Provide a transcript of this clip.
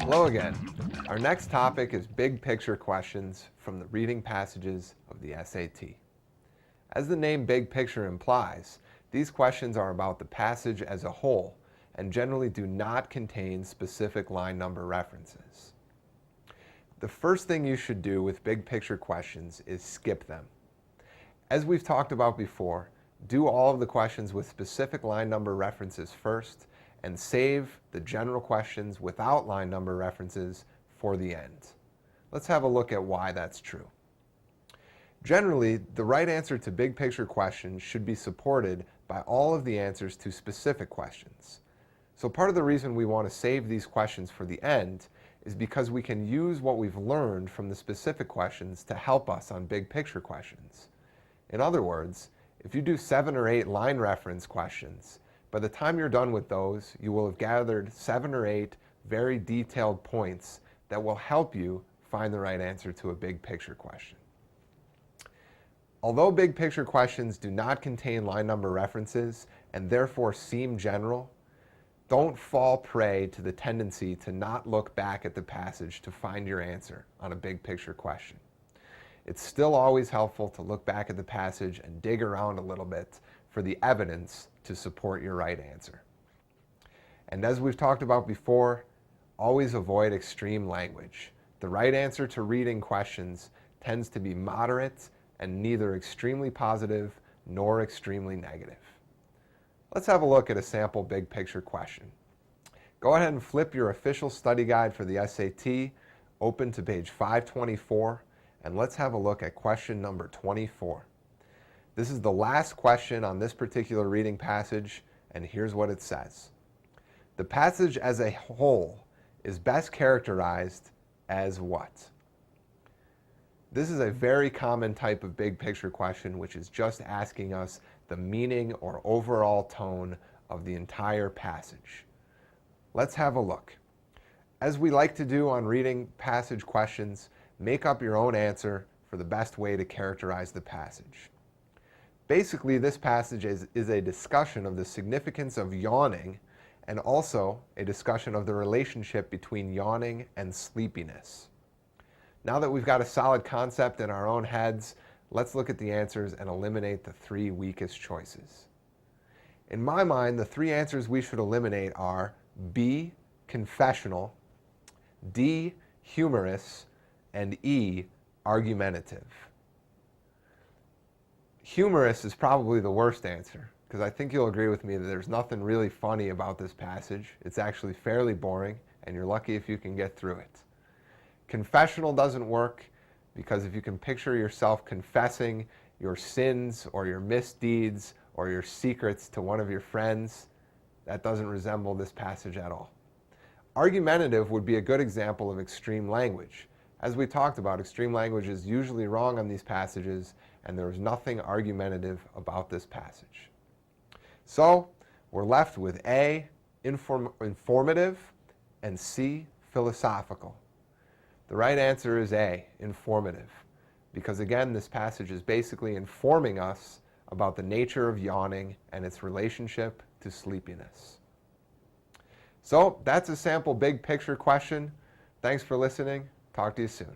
Hello again. Our next topic is big picture questions from the reading passages of the SAT. As the name big picture implies, these questions are about the passage as a whole and generally do not contain specific line number references. The first thing you should do with big picture questions is skip them. As we've talked about before, do all of the questions with specific line number references first and save the general questions without line number references for the end. Let's have a look at why that's true. Generally, the right answer to big picture questions should be supported by all of the answers to specific questions. So part of the reason we want to save these questions for the end is because we can use what we've learned from the specific questions to help us on big picture questions. In other words, if you do 7 or 8 line reference questions, by the time you're done with those, you will have gathered 7 or 8 very detailed points that will help you find the right answer to a big picture question. Although big picture questions do not contain line number references and therefore seem general, don't fall prey to the tendency to not look back at the passage to find your answer on a big picture question. It's still always helpful to look back at the passage and dig around a little bit for the evidence to support your right answer. And as we've talked about before, always avoid extreme language. The right answer to reading questions tends to be moderate and neither extremely positive nor extremely negative. Let's have a look at a sample big picture question. Go ahead and flip your official study guide for the SAT open to page 524, and let's have a look at question number 24. This is the last question on this particular reading passage, and here's what it says. The passage as a whole is best characterized as what? This is a very common type of big picture question, which is just asking us the meaning or overall tone of the entire passage. Let's have a look. As we like to do on reading passage questions, make up your own answer for the best way to characterize the passage. Basically, this passage is a discussion of the significance of yawning and also a discussion of the relationship between yawning and sleepiness. Now that we've got a solid concept in our own heads, let's look at the answers and eliminate the 3 weakest choices. In my mind, the 3 answers we should eliminate are B, confessional, D, humorous, and E, argumentative. Humorous is probably the worst answer, because I think you'll agree with me that there's nothing really funny about this passage. It's actually fairly boring, and you're lucky if you can get through it. Confessional doesn't work, because if you can picture yourself confessing your sins or your misdeeds or your secrets to one of your friends, that doesn't resemble this passage at all. Argumentative would be a good example of extreme language. As we talked about, extreme language is usually wrong on these passages, and there is nothing argumentative about this passage. So, we're left with A, informative, and C, philosophical. The right answer is A, informative, because again, this passage is basically informing us about the nature of yawning and its relationship to sleepiness. So, that's a sample big picture question. Thanks for listening. Talk to you soon.